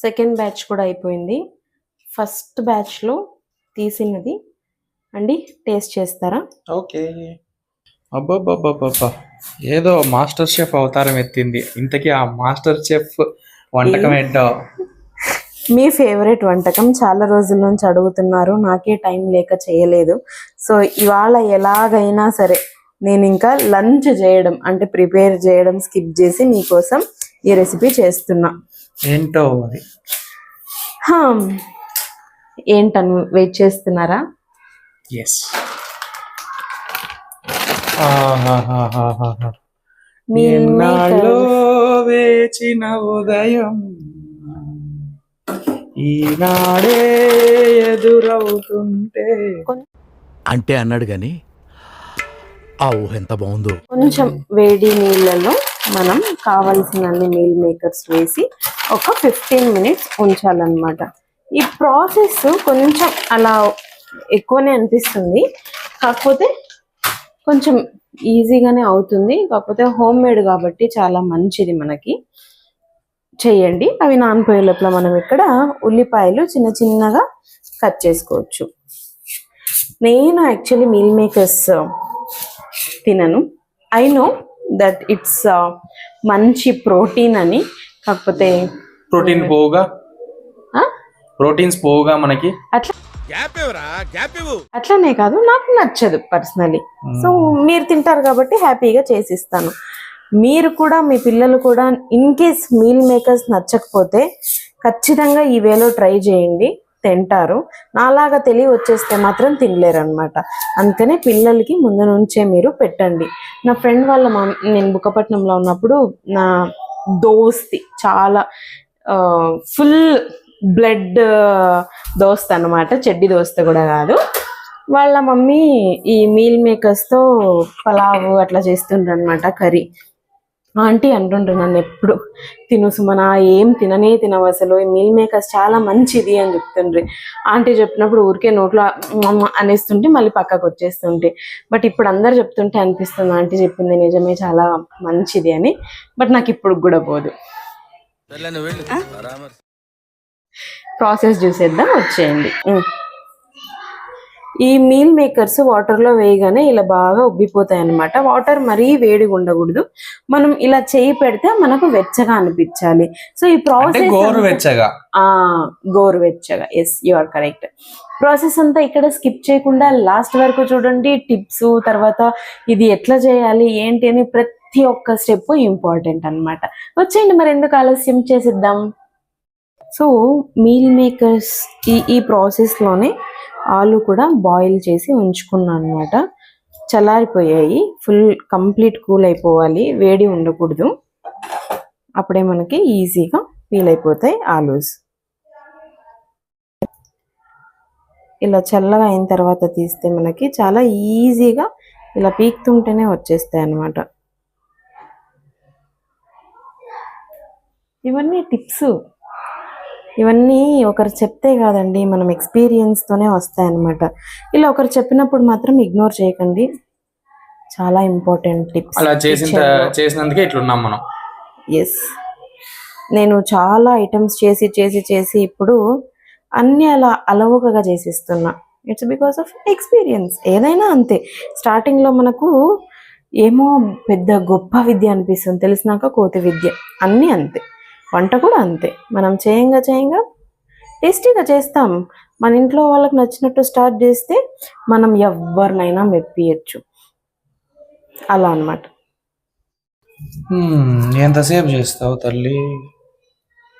Second batch కూడా అయిపోయింది. First బ్యాచ్లో తీసినది అండి, టేస్ట్ చేస్తారా? ఓకే. అబ్బబ్బబ్బబ్బబ్బా, ఏదో మాస్టర్ షెఫ్ అవతారం ఎత్తింది. ఇంతకీ ఆ మాస్టర్ షెఫ్ వంటకం ఏంటో? మీ ఫేవరెట్ వంటకం చాలా రోజుల నుంచి అడుగుతున్నారు, నాకే టైం లేక చేయలేదు. సో ఇవాళ ఎలాగైనా సరే నేను ఇంకా లంచ్ చేయడం అంటే ప్రిపేర్ చేయడం స్కిప్ చేసి మీకోసం ఈ రెసిపీ చేస్తున్నా. ఏంటో అది? ఏంటను వెయిట్ చేస్తున్నారా? ఎస్. వేచిన ఉదయం ఈనాడే ఎదురవుతుంటే అంటే అన్నాడు గాని ఆ ఊహ ఎంత బాగుందో. కొంచెం వేడి నీళ్ళలో మనం కావలసినన్ని మీల్ మేకర్స్ వేసి ఒక 15 minutes ఉంచాలన్నమాట. ఈ ప్రాసెస్ కొంచెం అలా ఎక్కువనే అనిపిస్తుంది, కాకపోతే కొంచెం ఈజీగానే అవుతుంది. కాకపోతే హోమ్ మేడ్ కాబట్టి చాలా మంచిది, మనకి చేయండి. అవి నానిపోయే లోపల మనం ఇక్కడ ఉల్లిపాయలు చిన్న చిన్నగా కట్ చేసుకోవచ్చు. నేను యాక్చువల్లీ మీల్ మేకర్స్ తినను. ఐ నో దట్ ఇట్స్ మంచి ప్రోటీన్ అని, కాకపోతే ప్రోటీన్స్ పోగా మనకి అట్లనే కాదు, నాకు నచ్చదు పర్సనలీ. సో మీరు తింటారు కాబట్టి హ్యాపీగా చేసిస్తాను. మీరు కూడా మీ పిల్లలు కూడా ఇన్ కేస్ మీల్ మేకర్స్ నచ్చకపోతే ఖచ్చితంగా ఈ వేలో ట్రై చేయండి, తింటారు. నాలాగా తెలివి వచ్చేస్తే మాత్రం తినలేరు అనమాట. అందుకనే పిల్లలకి ముందు నుంచే మీరు పెట్టండి. నా ఫ్రెండ్ వాళ్ళ నేను బుక్కపట్నంలో ఉన్నప్పుడు నా దోస్తి, చాలా ఫుల్ బ్లడ్ దోస్త్ అనమాట, చెడ్డి దోస్త్ కూడా కాదు. వాళ్ళ మమ్మీ ఈ మీల్ మేకర్స్తో పలావ్ అట్లా చేస్తుండ్రు అనమాట, కర్రీ. ఆంటీ అంటుండ్రు నన్ను ఎప్పుడు, తిను సుమన, ఏం తినవు అసలు, ఈ మీల్ మేకర్స్ చాలా మంచిది అని చెప్తుండ్రి. ఆంటీ చెప్పినప్పుడు ఊరికే నోట్లో అనేస్తుంటే మళ్ళీ పక్కకు వచ్చేస్తుంటే, బట్ ఇప్పుడు అందరు చెప్తుంటే అనిపిస్తుంది ఆంటీ చెప్పింది నిజమే, చాలా మంచిది అని. బట్ నాకు ఇప్పుడు కూడా పోదు. ప్రాసెస్ చూసేద్దాం, వచ్చేయండి. ఈ మీల్ మేకర్స్ వాటర్లో వేయగానే ఇలా బాగా ఉబ్బిపోతాయి అన్నమాట. వాటర్ మరీ వేడిగా ఉండకూడదు, మనం ఇలా చేయి పెడితే మనకు వెచ్చగా అనిపించాలి. సో ఈ ప్రాసెస్ గోరువెచ్చగా, yes you are correct. Process అంతా ఇక్కడ స్కిప్ చేయకుండా లాస్ట్ వరకు చూడండి. టిప్స్, తర్వాత ఇది ఎట్లా చేయాలి ఏంటి అని ప్రతి ఒక్క స్టెప్ ఇంపార్టెంట్ అన్నమాట. వచ్చేయండి, మరి ఎందుకు ఆలస్యం, చేసిద్దాం. సో మీల్ మేకర్స్ ఈ ప్రాసెస్లోనే ఆలు కూడా బాయిల్ చేసి ఉంచుకున్నాను అనమాట. చల్లారిపోయాయి, ఫుల్ కంప్లీట్ కూల్ అయిపోవాలి, వేడి ఉండకూడదు. అప్పుడే మనకి ఈజీగా పీల్ అయిపోతాయి ఆలూస్. ఇలా చల్లగా అయిన తర్వాత తీస్తే మనకి చాలా ఈజీగా ఇలా పీకుతుంటేనే వచ్చేస్తాయి అన్నమాట. ఇవన్నీ టిప్స్, ఇవన్నీ ఒకరు చెప్తే కాదండి, మనం ఎక్స్పీరియన్స్తోనే వస్తాయన్నమాట. ఇలా ఒకరు చెప్పినప్పుడు మాత్రం ఇగ్నోర్ చేయకండి, చాలా ఇంపార్టెంట్ టిప్స్. అలా చేసినందుకే ఇట్లున్నాం మనం. ఎస్, నేను చాలా ఐటమ్స్ చేసి ఇప్పుడు అన్నీ అలా అలవోకగా చేసిస్తున్నా. It's because of experience. ఏదైనా అంతే, స్టార్టింగ్లో మనకు ఏమో పెద్ద గొప్ప విద్య అనిపిస్తుంది, తెలిసినాక కోతి విద్య. అన్నీ అంతే, వంట కూడా అంతే. మనం చేయంగా టేస్టీగా చేస్తాం. మన ఇంట్లో వాళ్ళకి నచ్చినట్టు స్టార్ట్ చేస్తే మనం ఎవరినైనా మెప్పియచ్చు, అలా అన్నమాట. ఎంతసేపు చేస్తావు తల్లి?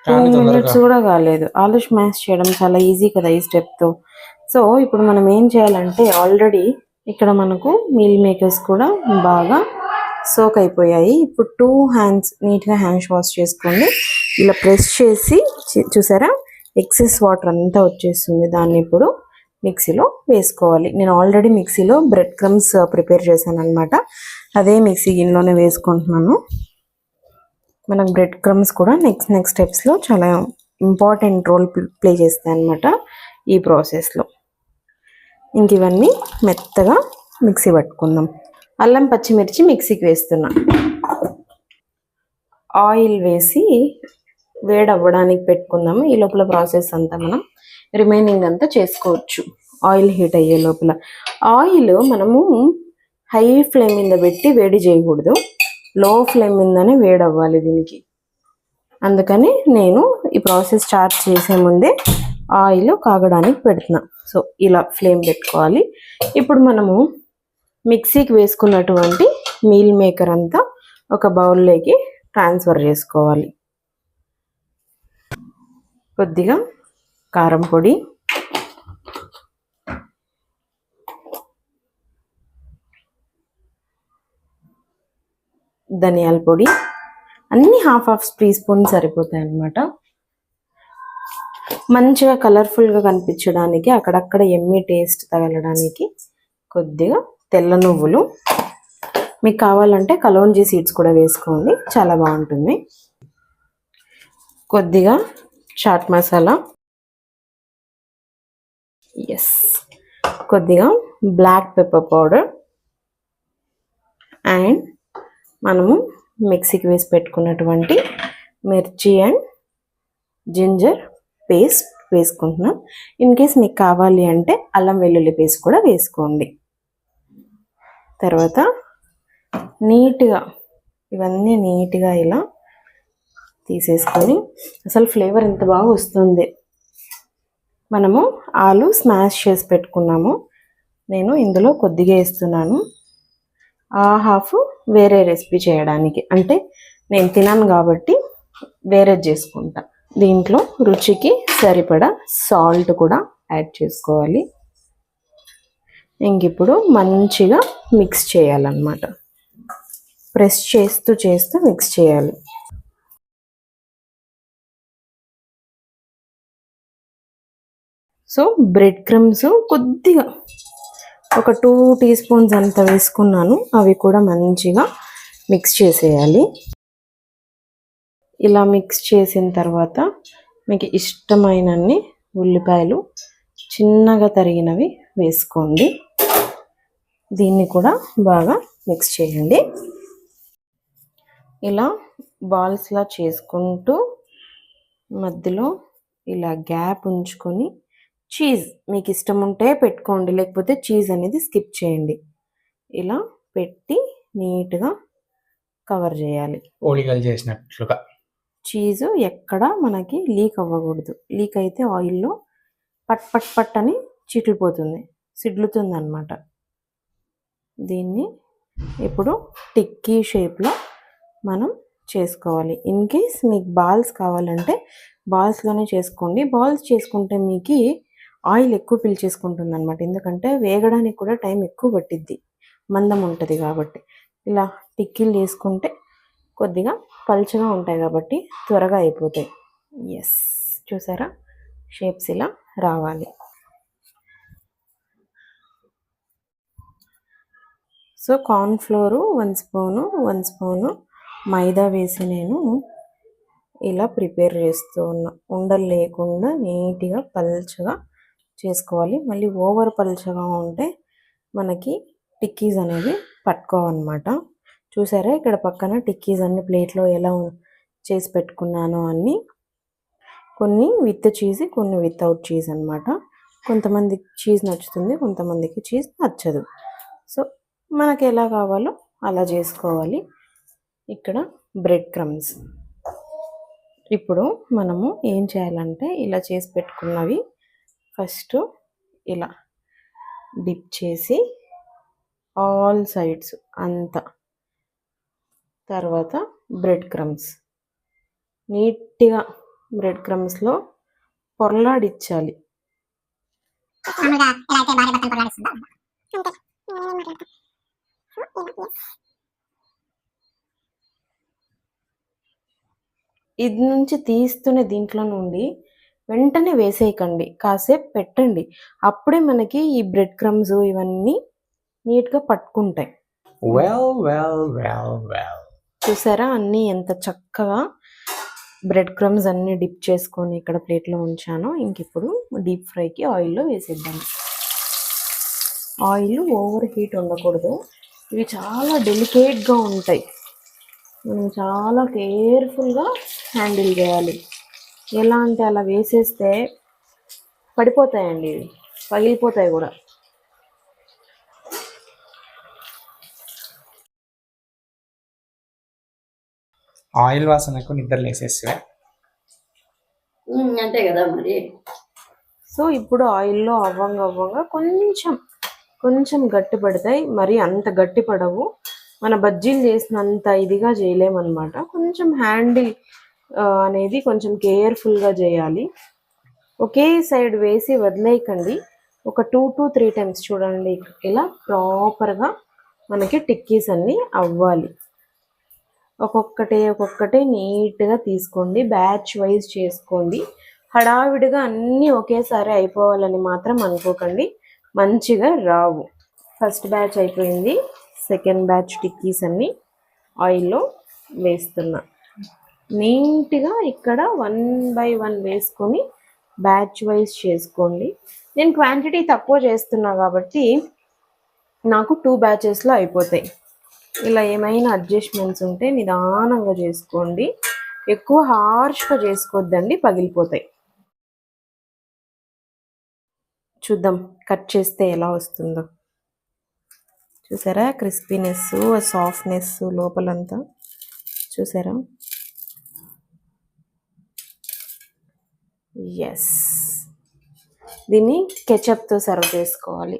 2 minutes కూడా కాలేదు. ఆలు స్మాష్ చేయడం చాలా ఈజీ కదా ఈ స్టెప్తో. సో ఇప్పుడు మనం ఏం చేయాలంటే, ఆల్రెడీ ఇక్కడ మనకు మీల్ మేకర్స్ కూడా బాగా సోక్ అయిపోయాయి. ఇప్పుడు 2 hands నీట్గా హ్యాండ్స్ వాష్ చేసుకోండి. ఇలా ప్రెస్ చేసి చూసారా, ఎక్సెస్ వాటర్ అంతా వచ్చేస్తుంది. దాన్ని ఇప్పుడు మిక్సీలో వేసుకోవాలి. నేను ఆల్రెడీ మిక్సీలో బ్రెడ్ క్రమ్స్ ప్రిపేర్ చేశాను అనమాట, అదే మిక్సీ గిన్నెలోనే వేసుకుంటున్నాను. మనకు బ్రెడ్ క్రమ్స్ కూడా నెక్స్ట్ స్టెప్స్లో చాలా ఇంపార్టెంట్ రోల్ ప్లే చేస్తాయి అన్నమాట ఈ ప్రాసెస్లో. ఇంక ఇవన్నీ మెత్తగా మిక్సీ పట్టుకుందాం. అల్లం పచ్చిమిర్చి మిక్సీకి వేస్తున్నా. ఆయిల్ వేసి వేడి అవ్వడానికి పెట్టుకుందాము. ఈ లోపల ప్రాసెస్ అంతా మనం రిమైనింగ్ అంతా చేసుకోవచ్చు. ఆయిల్ హీట్ అయ్యే లోపల ఆయిల్ మనము హై ఫ్లేమ్ మీద పెట్టి వేడి చేయకూడదు, లో ఫ్లేమ్ మీదనే వేడి అవ్వాలి దీనికి. అందుకని నేను ఈ ప్రాసెస్ స్టార్ట్ చేసే ముందే ఆయిల్ కాగడానికి పెడుతున్నా. సో ఇలా ఫ్లేమ్ పెట్టుకోవాలి. ఇప్పుడు మనము మిక్సీకి వేసుకున్నటువంటి మీల్ మేకర్ అంతా ఒక బౌల్లోకి ట్రాన్స్ఫర్ చేసుకోవాలి. కొద్దిగా కారం పొడి, ధనియాల పొడి, అన్ని హాఫ్ టీ స్పూన్ సరిపోతాయి అన్నమాట. మంచిగా కలర్ఫుల్గా కనిపించడానికి, అక్కడక్కడ ఎమ్మి టేస్ట్ తగలడానికి కొద్దిగా తెల్ల నువ్వులు, మీకు కావాలంటే కలోంజీ సీడ్స్ కూడా వేసుకోండి, చాలా బాగుంటుంది. కొద్దిగా చాట్ మసాలా, కొద్దిగా బ్లాక్ పెప్పర్ పౌడర్ అండ్ మనము మిక్సీకి వేసి పెట్టుకున్నటువంటి మిర్చి అండ్ జింజర్ పేస్ట్ వేసుకుంటున్నాం. ఇన్ కేస్ మీకు కావాలి అంటే అల్లం వెల్లుల్లి పేస్ట్ కూడా వేసుకోండి. తర్వాత నీట్గా ఇవన్నీ నీట్గా ఇలా తీసేసుకొని, అసలు ఫ్లేవర్ ఎంత బాగా వస్తుంది. మనము ఆలు స్మాష్ చేసి పెట్టుకున్నాము, నేను ఇందులో కొద్దిగా వేస్తున్నాను. ఆ హాఫ్ వేరే రెసిపీ చేయడానికి, అంటే నేను తినాను కాబట్టి వేరే చేసుకుంటా. దీంట్లో రుచికి సరిపడా సాల్ట్ కూడా యాడ్ చేసుకోవాలి. ఇంక ఇప్పుడు మంచిగా మిక్స్ చేయాలన్నమాట. ప్రెస్ చేస్తూ మిక్స్ చేయాలి. సో బ్రెడ్ క్రమ్స్ కొద్దిగా ఒక 2 టీ స్పూన్స్ అంత వేసుకున్నాను. అవి కూడా మంచిగా మిక్స్ చేసేయాలి. ఇలా మిక్స్ చేసిన తర్వాత మీకు ఇష్టమైనన్ని ఉల్లిపాయలు చిన్నగా తరిగినవి వేసుకోండి. దీన్ని కూడా బాగా మిక్స్ చేయండి. ఇలా బాల్స్లా చేసుకుంటూ మధ్యలో ఇలా గ్యాప్ ఉంచుకొని చీజ్ మీకు ఇష్టం ఉంటే పెట్టుకోండి, లేకపోతే చీజ్ అనేది స్కిప్ చేయండి. ఇలా పెట్టి నీట్గా కవర్ చేయాలి. ఓలిగలు చేసినట్లుగా. చీజు ఎక్కడ మనకి లీక్ అవ్వకూడదు. లీక్ అయితే ఆయిల్లో పట్ అని చిట్లిపోతుంది, సిడ్లుతుంది అన్నమాట. దీన్ని ఇప్పుడు టిక్కీ షేప్లో మనం చేసుకోవాలి. ఇన్ కేస్ మీకు బాల్స్ కావాలంటే బాల్స్లోనే చేసుకోండి. బాల్స్ చేసుకుంటే మీకు ఆయిల్ ఎక్కువ పీల్చేసుకుంటుంది అన్నమాట, ఎందుకంటే వేగడానికి కూడా టైం ఎక్కువ పట్టిద్ది, మందం ఉంటుంది కాబట్టి. ఇలా టిక్కీలు చేసుకుంటే కొద్దిగా పల్చగా ఉంటాయి కాబట్టి త్వరగా అయిపోతాయి. చూసారా, షేప్స్ ఇలా రావాలి. సో కార్న్ఫ్లోరు 1 స్పూను మైదా వేసి నేను ఇలా ప్రిపేర్ చేస్తూ ఉన్నా. ఉండలు లేకుండా నీట్గా పల్చగా చేసుకోవాలి. మళ్ళీ ఓవర్ పల్చగా ఉంటే మనకి టిక్కీస్ అనేవి పట్టుకోవన్నమాట. చూసారా, ఇక్కడ పక్కన టిక్కీస్ అన్ని ప్లేట్లో ఎలా చేసి పెట్టుకున్నాను అన్ని. కొన్ని విత్ చీజ్, కొన్ని వితౌట్ చీజ్ అన్నమాట. కొంతమందికి చీజ్ నచ్చుతుంది, కొంతమందికి చీజ్ నచ్చదు. సో మనకి ఎలా కావాలో అలా చేసుకోవాలి. ఇక్కడ బ్రెడ్ క్రమ్స్. ఇప్పుడు మనము ఏం చేయాలంటే ఇలా చేసి పెట్టుకున్నవి ఫస్ట్ ఇలా డిప్ చేసి ఆల్ సైడ్స్ అంతా, తర్వాత బ్రెడ్ క్రమ్స్ నీట్గా బ్రెడ్ క్రమ్స్లో పొరలాడిచ్చాలి. ఇది నుంచి తీస్తూనే దీంట్లో నుండి వెంటనే వేసేయకండి, కాసేపు పెట్టండి. అప్పుడే మనకి ఈ బ్రెడ్ క్రమ్స్ ఇవన్నీ నీట్గా పట్టుకుంటాయి. చూసారా, అన్నీ ఎంత చక్కగా బ్రెడ్ క్రమ్స్ అన్నీ డిప్ చేసుకొని ఇక్కడ ప్లేట్లో ఉంచాను. ఇంక ఇప్పుడు డీప్ ఫ్రైకి ఆయిల్లో వేసేద్దాం. ఆయిల్ ఓవర్ హీట్ ఉండకూడదు, ఇవి చాలా డెలికేట్గా ఉంటాయి, మనం చాలా కేర్ఫుల్గా హ్యాండిల్ చేయాలి. ఎలా అంటే అలా వేసేస్తే పడిపోతాయండి, ఇవి పగిలిపోతాయి కూడా. ఆయిల్ వాసనకు నిద్ర లేసేస్తే అంతే కదా మరి. సో ఇప్పుడు ఆయిల్లో అవ్వంగా కొంచెం గట్టి పడతాయి, మరి అంత గట్టి పడవు. మన బజ్జీలు చేసినంత ఇదిగా చేయలేమన్నమాట. కొంచెం హ్యాండిల్ అనేది కొంచెం కేర్ఫుల్గా చేయాలి. ఒకే సైడ్ వేసి వదిలేయకండి. ఒక 2 to 3 times చూడండి, ఇలా ప్రాపర్గా మనకి టిక్కీస్ అన్నీ అవ్వాలి. ఒక్కొక్కటే నీట్గా తీసుకోండి, బ్యాచ్ వైజ్ చేసుకోండి. హడావిడిగా అన్నీ ఒకేసారి అయిపోవాలని మాత్రం అనుకోకండి, మంచిగా రావు. ఫస్ట్ బ్యాచ్ అయిపోయింది, సెకండ్ బ్యాచ్ టిక్కీస్ అన్నీ ఆయిల్లో వేస్తున్నా. నీట్గా ఇక్కడ 1 by 1 వేసుకొని బ్యాచ్ వైజ్ చేసుకోండి. నేను క్వాంటిటీ తక్కువ చేస్తున్నా కాబట్టి నాకు 2 batchesలో అయిపోతాయి. ఇలా ఏమైనా అడ్జస్ట్మెంట్స్ ఉంటే నిదానంగా చేసుకోండి, ఎక్కువ హార్ష్గా చేసుకోవద్దండి, పగిలిపోతాయి. చూద్దాం కట్ చేస్తే ఎలా వస్తుందో. చూసారా క్రిస్పీనెస్, సాఫ్ట్నెస్ లోపలంతా చూసారా? ఎస్, దీన్ని కెచప్తో సర్వ్ చేసుకోవాలి.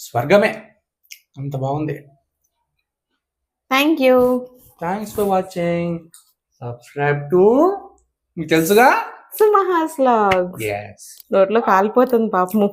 స్వర్గమే, అంత బాగుంది. Thank you. Thanks for watching. Subscribe to, మీకు తెలుసుగా, సుమహాస్ వ్లాగ్స్. ఎస్. నోట్లో కాలిపోతుంది పాపము.